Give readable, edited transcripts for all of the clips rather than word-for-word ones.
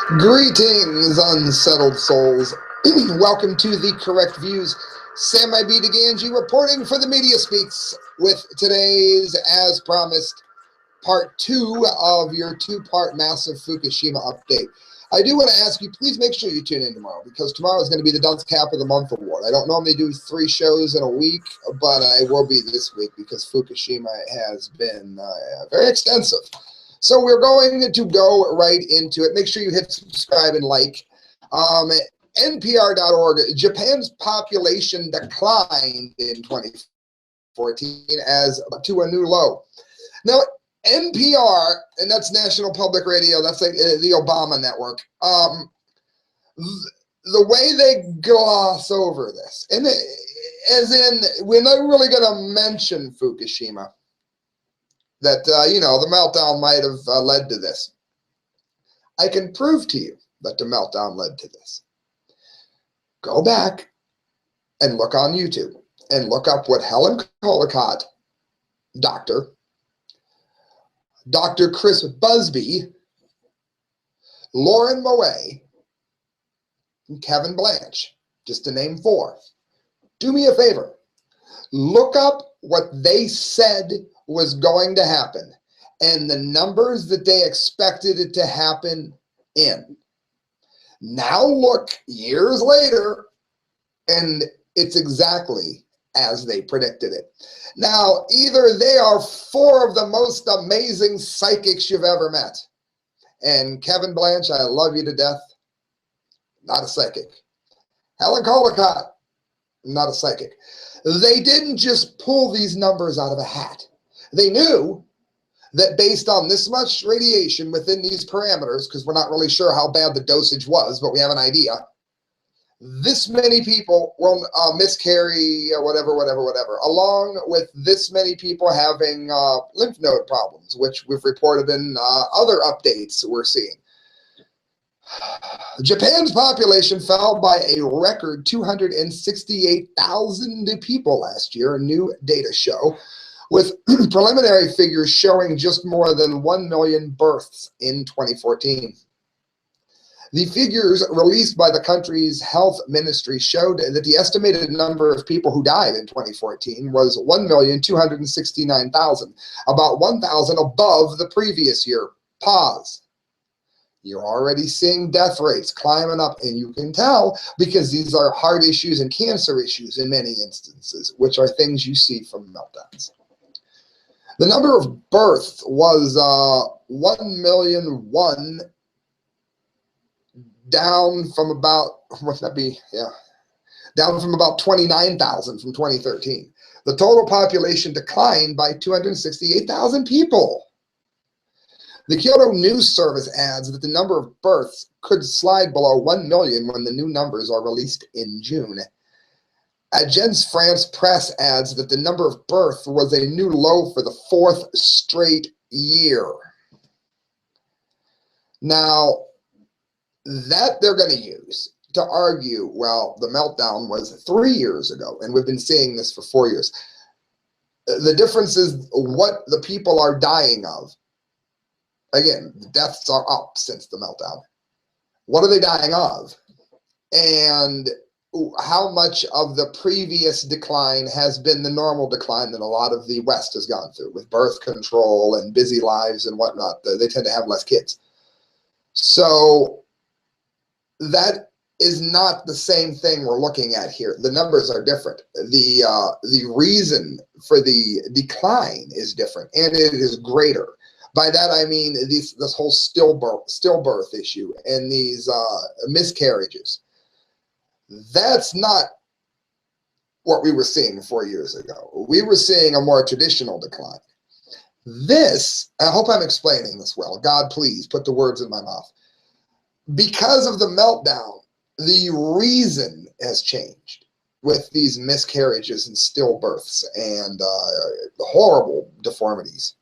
Greetings, unsettled souls. Welcome to The Correct Views. Sam I B. Gangi reporting for the Media Speaks with today's, as promised, part 2 of your 2-part Massive Fukushima update. I do want to ask you, please make sure you tune in tomorrow, because tomorrow is going to be the Dunce Cap of the Month Award. I don't normally do 3 shows in a week, but I will be this week because Fukushima has been very extensive. So we're going to go right into it. Make sure you hit subscribe and like. NPR.org, Japan's population declined in 2014 as to a new low. Now, NPR, and that's National Public Radio, that's like the Obama network, the way they gloss over this, and as in, we're not really going to mention Fukushima, that, the meltdown might have led to this. I can prove to you that the meltdown led to this. Go back and look on YouTube and look up what Helen Collicott, Dr. Chris Busby, Lauren Moe, and Kevin Blanche, just to name 4. Do me a favor. Look up what they said was going to happen and the numbers that they expected it to happen in. Now look years later, and it's exactly as they predicted it. Now, either they are 4 of the most amazing psychics you've ever met. And Kevin Blanche, I love you to death, not a psychic. Helen Collicott, not a psychic. They didn't just pull these numbers out of a hat. They knew that based on this much radiation within these parameters, because we're not really sure how bad the dosage was, but we have an idea, this many people will miscarry, whatever, along with this many people having lymph node problems, which we've reported in other updates we're seeing. Japan's population fell by a record 268,000 people last year, new data show, with preliminary figures showing just more than 1 million births in 2014. The figures released by the country's health ministry showed that the estimated number of people who died in 2014 was 1,269,000, about 1,000 above the previous year. Pause. You're already seeing death rates climbing up, and you can tell because these are heart issues and cancer issues in many instances, which are things you see from meltdowns. The number of births was 1,000,001, down from about, down from about 29,000 from 2013. The total population declined by 268,000 people. The Kyoto News Service adds that the number of births could slide below 1 million when the new numbers are released in June. Agence France Presse adds that the number of births was a new low for the 4th straight year. Now, that they're going to use to argue, well, the meltdown was 3 years ago, and we've been seeing this for 4 years. The difference is what the people are dying of. Again, the deaths are up since the meltdown. What are they dying of? And how much of the previous decline has been the normal decline that a lot of the West has gone through with birth control and busy lives and whatnot. They tend to have less kids. So that is not the same thing we're looking at here. The numbers are different. The reason for the decline is different, and it is greater. By that I mean this whole stillbirth issue and these miscarriages. That's not what we were seeing 4 years ago. We were seeing a more traditional decline. This, I hope I'm explaining this well. God, please put the words in my mouth. Because of the meltdown, the reason has changed with these miscarriages and stillbirths and horrible deformities.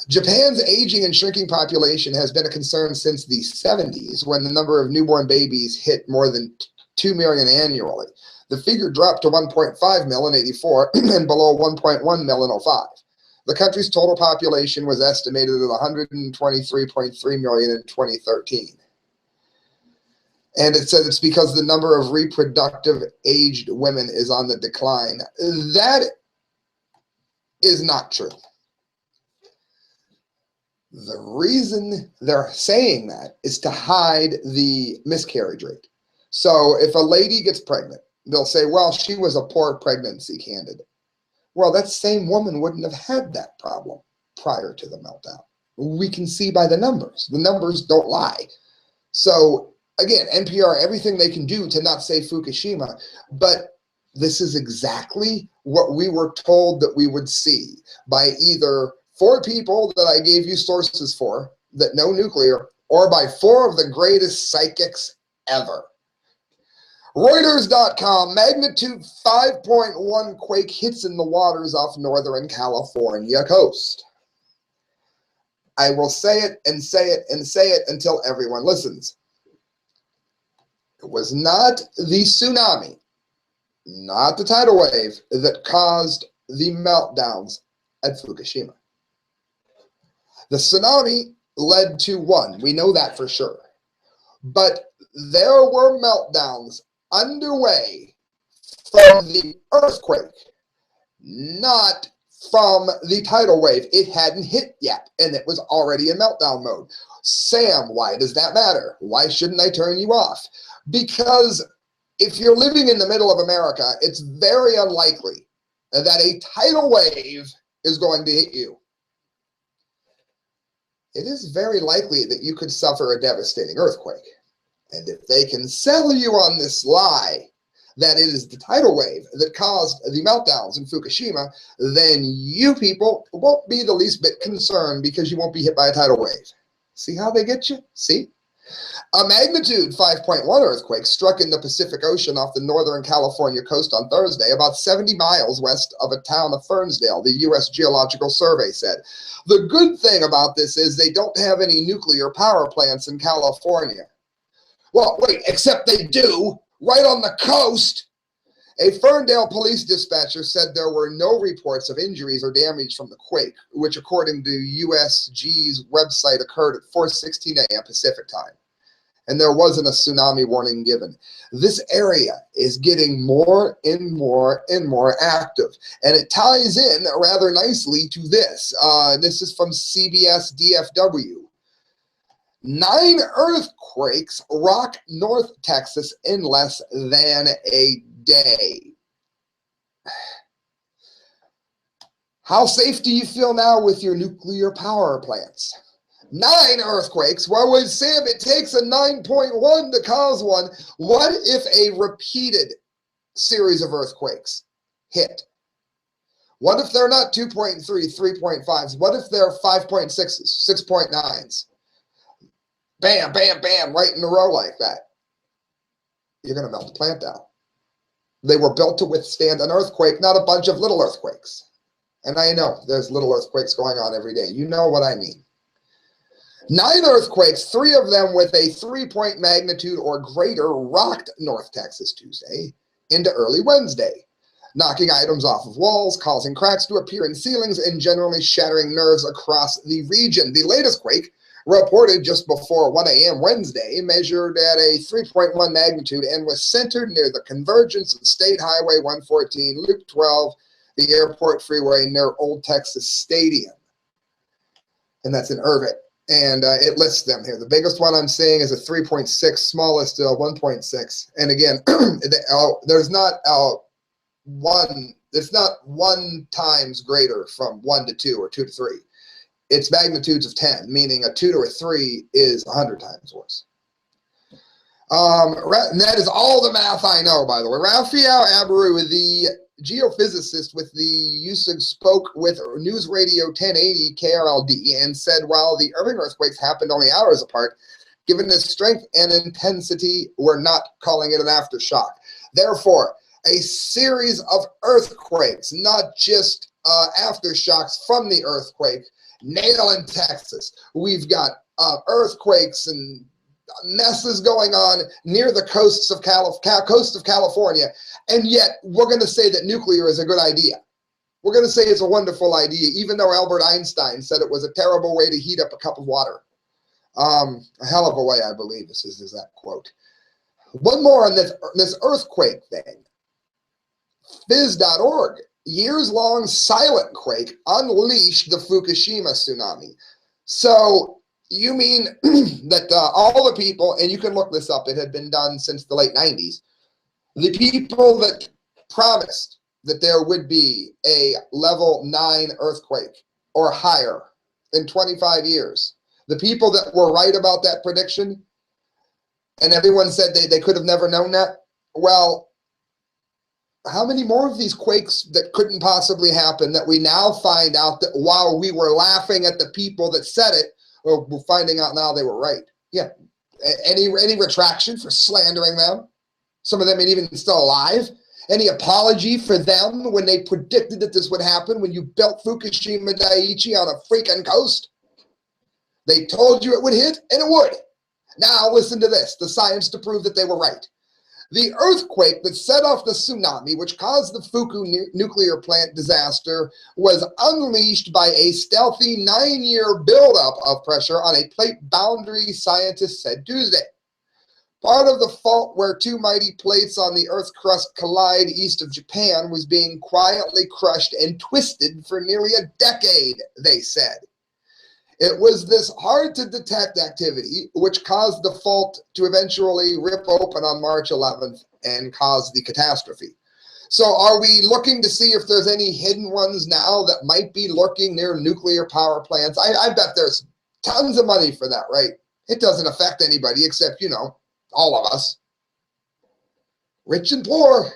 Japan's aging and shrinking population has been a concern since the 70s, when the number of newborn babies hit more than 2 million annually. The figure dropped to 1.5 mil in '84 and below 1.1 mil in '05. The country's total population was estimated at 123.3 million in 2013. And it says it's because the number of reproductive aged women is on the decline. That is not true. The reason they're saying that is to hide the miscarriage rate. So if a lady gets pregnant, they'll say, well, she was a poor pregnancy candidate. Well, that same woman wouldn't have had that problem prior to the meltdown. We can see by the numbers. The numbers don't lie. So again, NPR, everything they can do to not say Fukushima, but this is exactly what we were told that we would see by either 4 people that I gave you sources for that know nuclear, or by 4 of the greatest psychics ever. Reuters.com, magnitude 5.1 quake hits in the waters off northern California coast. I will say it and say it and say it until everyone listens. It was not the tsunami, not the tidal wave that caused the meltdowns at Fukushima. The tsunami led to one, we know that for sure. But there were meltdowns underway from the earthquake, not from the tidal wave. It hadn't hit yet, and it was already in meltdown mode. Sam, why does that matter? Why shouldn't I turn you off? Because if you're living in the middle of America, it's very unlikely that a tidal wave is going to hit you. It is very likely that you could suffer a devastating earthquake. And if they can sell you on this lie that it is the tidal wave that caused the meltdowns in Fukushima, then you people won't be the least bit concerned because you won't be hit by a tidal wave. See how they get you? See? A magnitude 5.1 earthquake struck in the Pacific Ocean off the northern California coast on Thursday, about 70 miles west of a town of Fernsdale, the U.S. Geological Survey said. The good thing about this is they don't have any nuclear power plants in California. Well, wait, except they do, right on the coast. A Ferndale police dispatcher said there were no reports of injuries or damage from the quake, which according to USG's website occurred at 4:16 a.m. Pacific time. And there wasn't a tsunami warning given. This area is getting more and more and more active. And it ties in rather nicely to this. This is from CBS DFW. 9 earthquakes rock North Texas in less than a day. How safe do you feel now with your nuclear power plants? 9 earthquakes. Well, with Sam, it takes a 9.1 to cause one. What if a repeated series of earthquakes hit? What if they're not 2.3, 3.5s? What if they're 5.6s, 6.9s? Bam, bam, bam, right in a row like that. You're going to melt the plant down. They were built to withstand an earthquake, not a bunch of little earthquakes. And I know there's little earthquakes going on every day. You know what I mean. 9 earthquakes, 3 of them with a 3-point magnitude or greater, rocked North Texas Tuesday into early Wednesday, knocking items off of walls, causing cracks to appear in ceilings, and generally shattering nerves across the region. The latest quake, reported just before 1 a.m. Wednesday, measured at a 3.1 magnitude and was centered near the convergence of State Highway 114, Loop 12, the airport freeway near Old Texas Stadium. And that's in Irving. And it lists them here. The biggest one I'm seeing is a 3.6, smallest 1.6. And again, there's not it's not 1 times greater from 1 to 2 or 2 to 3. It's magnitudes of 10, meaning a 2 to a 3 is 100 times worse. And that is all the math I know, by the way. Raphael Abreu, the geophysicist with the USIG, spoke with News Radio 1080 KRLD and said while the Irving earthquakes happened only hours apart, given its strength and intensity, we're not calling it an aftershock. Therefore, a series of earthquakes, not just aftershocks from the earthquake, nail in Texas. We've got earthquakes and messes going on near the coast of California, and yet we're going to say that nuclear is a good idea. We're going to say it's a wonderful idea, even though Albert Einstein said it was a terrible way to heat up a cup of water. A hell of a way, I believe this is that quote. One more on this earthquake thing. Phys.org, years-long silent quake unleashed the Fukushima tsunami. So you mean that all the people, and you can look this up, it had been done since the late 90s, the people that promised that there would be a level 9 earthquake or higher in 25 years, the people that were right about that prediction, and everyone said they could have never known that, well, how many more of these quakes that couldn't possibly happen that we now find out that while we were laughing at the people that said it, well, we're finding out now they were right? Yeah. Any retraction for slandering them? Some of them ain't even still alive. Any apology for them when they predicted that this would happen when you built Fukushima Daiichi on a freaking coast? They told you it would hit, and it would. Now listen to this, the science to prove that they were right. The earthquake that set off the tsunami, which caused the Fuku nuclear plant disaster, was unleashed by a stealthy 9-year buildup of pressure on a plate boundary, scientists said Tuesday. Part of the fault where two mighty plates on the Earth's crust collide east of Japan was being quietly crushed and twisted for nearly a decade, they said. It was this hard-to-detect activity which caused the fault to eventually rip open on March 11th and cause the catastrophe. So are we looking to see if there's any hidden ones now that might be lurking near nuclear power plants? I bet there's tons of money for that, right? It doesn't affect anybody except, you know, all of us. Rich and poor.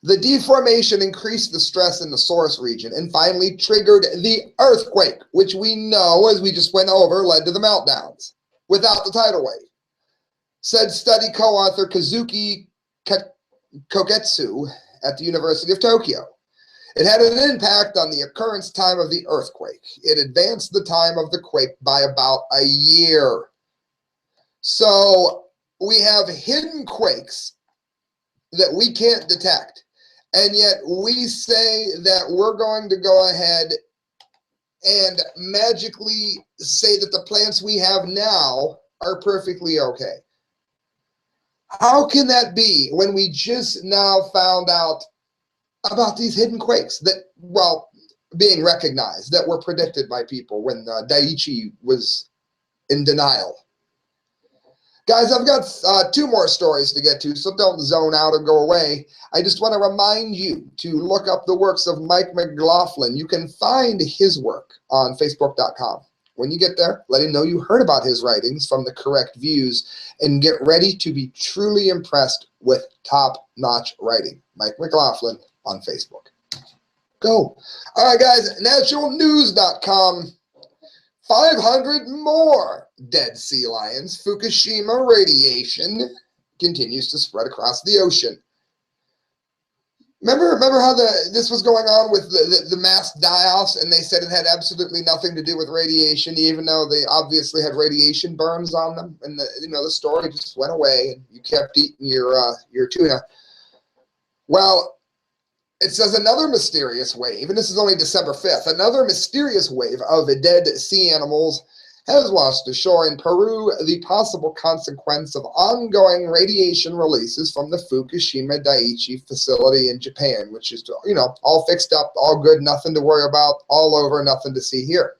The deformation increased the stress in the source region and finally triggered the earthquake, which we know, as we just went over, led to the meltdowns without the tidal wave, said study co-author Kazuki Kogetsu at the University of Tokyo. It had an impact on the occurrence time of the earthquake. It advanced the time of the quake by about a year. So we have hidden quakes that we can't detect. And yet we say that we're going to go ahead and magically say that the plants we have now are perfectly okay. How can that be when we just now found out about these hidden quakes that, well, being recognized, that were predicted by people when Daiichi was in denial? Guys, I've got 2 more stories to get to, so don't zone out or go away. I just want to remind you to look up the works of Mike McLaughlin. You can find his work on Facebook.com. When you get there, let him know you heard about his writings from the correct views and get ready to be truly impressed with top-notch writing. Mike McLaughlin on Facebook. Go. All right, guys, naturalnews.com. 500 more dead sea lions. Fukushima radiation continues to spread across the ocean. Remember how this was going on with the mass die-offs, and they said it had absolutely nothing to do with radiation, even though they obviously had radiation burns on them, and the story just went away, and you kept eating your tuna. Well, it says another mysterious wave, and this is only December 5th, another mysterious wave of dead sea animals has washed ashore in Peru, the possible consequence of ongoing radiation releases from the Fukushima Daiichi facility in Japan, which is, all fixed up, all good, nothing to worry about, all over, nothing to see here.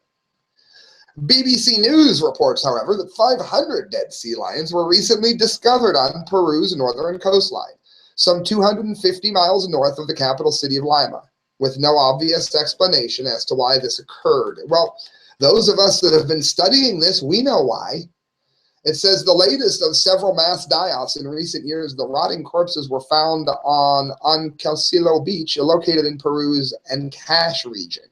BBC News reports, however, that 500 dead sea lions were recently discovered on Peru's northern coastline, some 250 miles north of the capital city of Lima, with no obvious explanation as to why this occurred. Well, those of us that have been studying this, we know why. It says the latest of several mass die-offs in recent years, the rotting corpses were found on Ancalcillo Beach, located in Peru's Ancash region.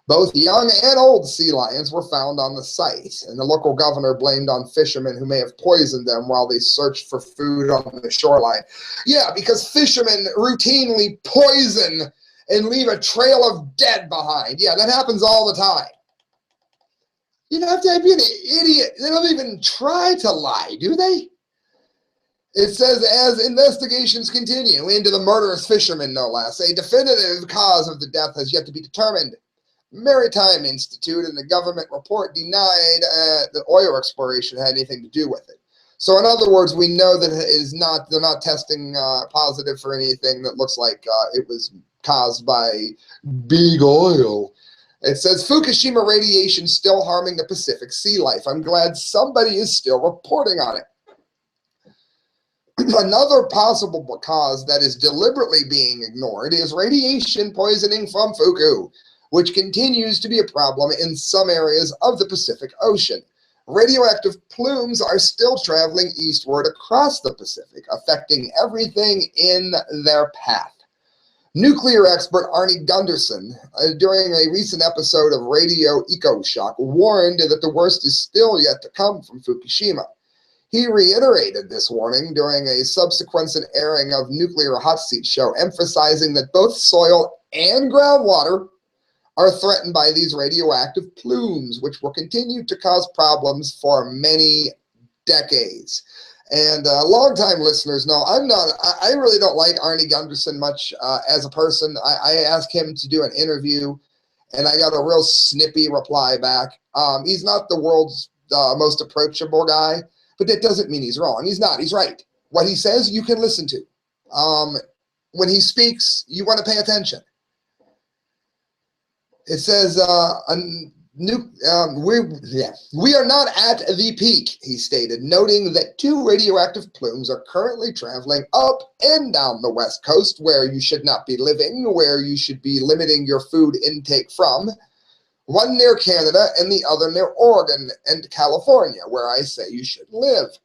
Both young and old sea lions were found on the site, and the local governor blamed on fishermen who may have poisoned them while they searched for food on the shoreline. Yeah, because fishermen routinely poison and leave a trail of dead behind. Yeah, that happens all the time. You don't have to be an idiot. They don't even try to lie, do they? It says, as investigations continue into the murderous fisherman, no less, a definitive cause of the death has yet to be determined. Maritime Institute and the government report denied that oil exploration had anything to do with it. So in other words, we know that it is not, they're not testing positive for anything that looks like it was caused by big oil. It says Fukushima radiation still harming the Pacific sea life. I'm glad somebody is still reporting on it. Another possible cause that is deliberately being ignored is radiation poisoning from Fuku, which continues to be a problem in some areas of the Pacific Ocean. Radioactive plumes are still traveling eastward across the Pacific, affecting everything in their path. Nuclear expert Arnie Gunderson, during a recent episode of Radio EcoShock, warned that the worst is still yet to come from Fukushima. He reiterated this warning during a subsequent airing of Nuclear Hot Seat Show, emphasizing that both soil and groundwater are threatened by these radioactive plumes, which will continue to cause problems for many decades. And longtime listeners know I really don't like Arnie Gunderson much as a person. I asked him to do an interview, and I got a real snippy reply back. He's not the world's most approachable guy, but that doesn't mean he's wrong. He's not. He's right. What he says, you can listen to. When he speaks, you want to pay attention. It says, we are not at the peak, he stated, noting that 2 radioactive plumes are currently traveling up and down the West Coast, where you should not be living, where you should be limiting your food intake from. One near Canada and the other near Oregon and California, where I say you should live.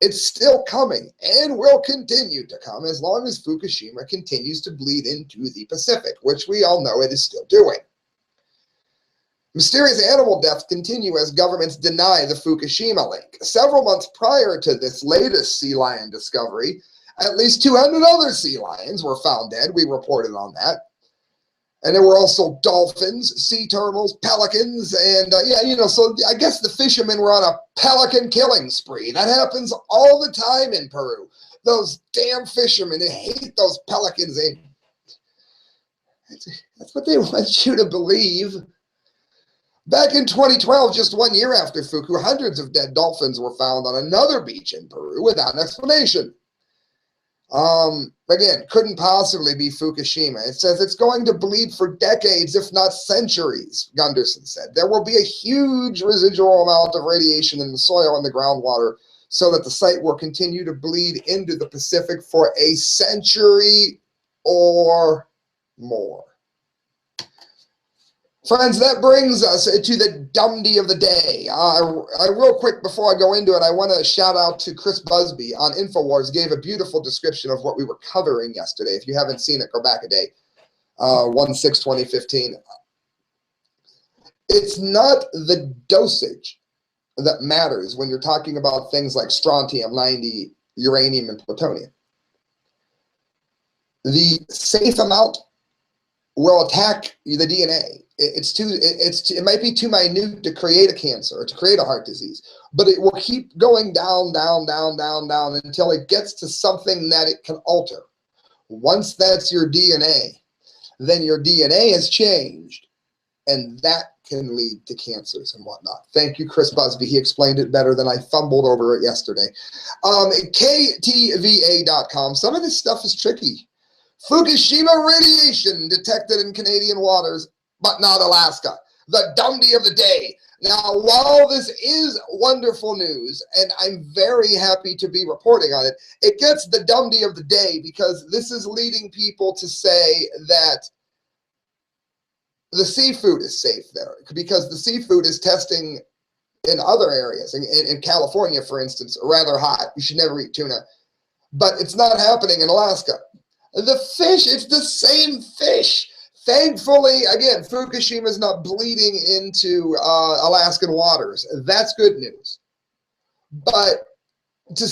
It's still coming and will continue to come as long as Fukushima continues to bleed into the Pacific, which we all know it is still doing. Mysterious animal deaths continue as governments deny the Fukushima link. Several months prior to this latest sea lion discovery, at least 200 other sea lions were found dead. We reported on that. And there were also dolphins, sea turtles, pelicans, and so I guess the fishermen were on a pelican killing spree. That happens all the time in Peru. Those damn fishermen, they hate those pelicans. That's what they want you to believe. Back in 2012, just 1 year after Fuku, hundreds of dead dolphins were found on another beach in Peru without an explanation. Again, couldn't possibly be Fukushima. It says it's going to bleed for decades, if not centuries, Gunderson said. There will be a huge residual amount of radiation in the soil and the groundwater so that the site will continue to bleed into the Pacific for a century or more. Friends, that brings us to the Dundee of the day. Real quick, before I go into it, I want to shout out to Chris Busby on InfoWars, gave a beautiful description of what we were covering yesterday. If you haven't seen it, go back a day, 1/6/2015. It's not the dosage that matters when you're talking about things like strontium, 90, uranium, and plutonium. The safe amount will attack the DNA. It might be too minute to create a cancer or to create a heart disease, but it will keep going down until it gets to something that it can alter. Once that's your DNA, then your DNA has changed, and that can lead to cancers and whatnot. Thank you, Chris Busby. He explained it better than I fumbled over it yesterday. KTVA.com. Some of this stuff is tricky. Fukushima radiation detected in Canadian waters, but not Alaska. The Dundee of the day. Now, while this is wonderful news, and I'm very happy to be reporting on it, it gets the Dundee of the day because this is leading people to say that the seafood is safe there, because the seafood is testing in other areas. In California, for instance, rather hot. You should never eat tuna. But it's not happening in Alaska. The fish, it's the same fish. Thankfully, again, Fukushima is not bleeding into Alaskan waters. That's good news. But to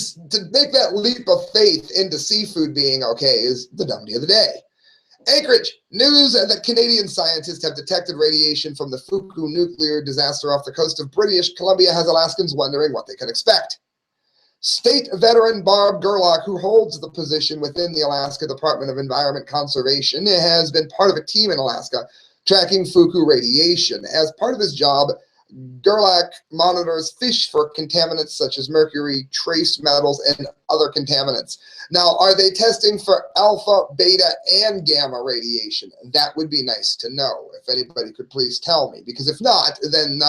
make that leap of faith into seafood being okay is the Dundee of the day. Anchorage, news that Canadian scientists have detected radiation from the Fuku nuclear disaster off the coast of British Columbia has Alaskans wondering what they can expect. State veteran Barb Gerlach, who holds the position within the Alaska Department of Environment Conservation, has been part of a team in Alaska tracking Fuku radiation. As part of his job, Gerlach monitors fish for contaminants such as mercury, trace metals, and other contaminants. Now, are they testing for alpha, beta, and gamma radiation? That would be nice to know. If anybody could please tell me, because if not, then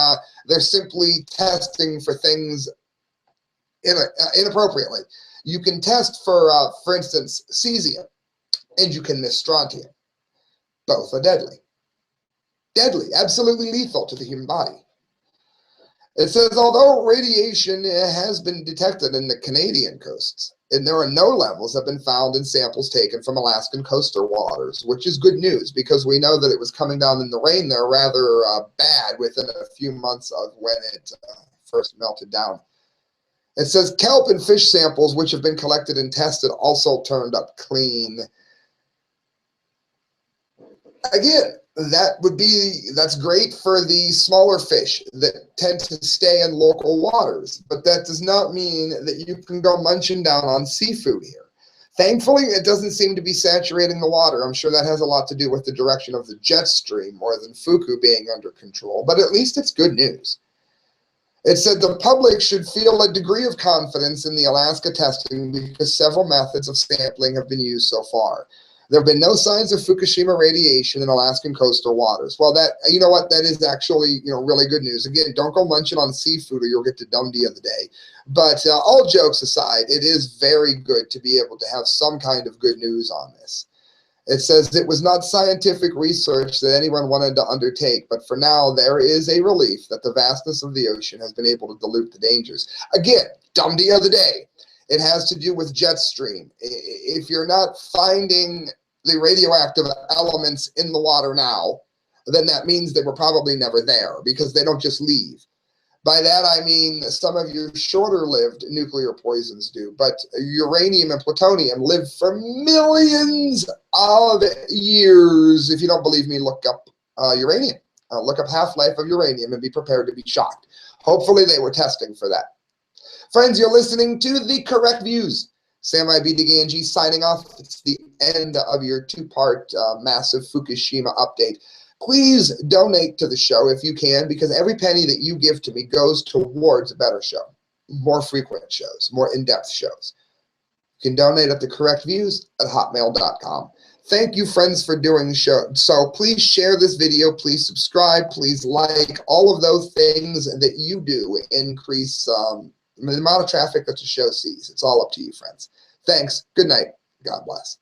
they're simply testing for things inappropriately. You can test for instance, cesium, and you can miss strontium. Both are deadly. Deadly, absolutely lethal to the human body. It says, although radiation has been detected in the Canadian coasts, and there are no levels have been found in samples taken from Alaskan coastal waters, which is good news because we know that it was coming down in the rain there rather bad within a few months of when it first melted down. It says kelp and fish samples which have been collected and tested also turned up clean. Again, that's great for the smaller fish that tend to stay in local waters, but that does not mean that you can go munching down on seafood here. Thankfully, it doesn't seem to be saturating the water. I'm sure that has a lot to do with the direction of the jet stream more than Fuku being under control, but at least it's good news. It said the public should feel a degree of confidence in the Alaska testing because several methods of sampling have been used so far. There have been no signs of Fukushima radiation in Alaskan coastal waters. Well, you know what? That is actually, really good news. Again, don't go munching on seafood or you'll get the Dundee of the day. But all jokes aside, it is very good to be able to have some kind of good news on this. It says it was not scientific research that anyone wanted to undertake, but for now, there is a relief that the vastness of the ocean has been able to dilute the dangers. Again, Dundee of the day. It has to do with jet stream. If you're not finding the radioactive elements in the water now, then that means they were probably never there because they don't just leave. By that, I mean some of your shorter-lived nuclear poisons do, but uranium and plutonium live for millions of years. If you don't believe me, look up uranium. Look up half-life of uranium and be prepared to be shocked. Hopefully they were testing for that. Friends, you're listening to The Correct Views. Sam I.B. Gangi signing off. It's the end of your two-part massive Fukushima update. Please donate to the show if you can, because every penny that you give to me goes towards a better show, more frequent shows, more in-depth shows. You can donate at thecorrectviews@hotmail.com. Thank you, friends, for doing so. Please share this video. Please subscribe. Please like. All of those things that you do increase the amount of traffic that the show sees. It's all up to you, friends. Thanks. Good night. God bless.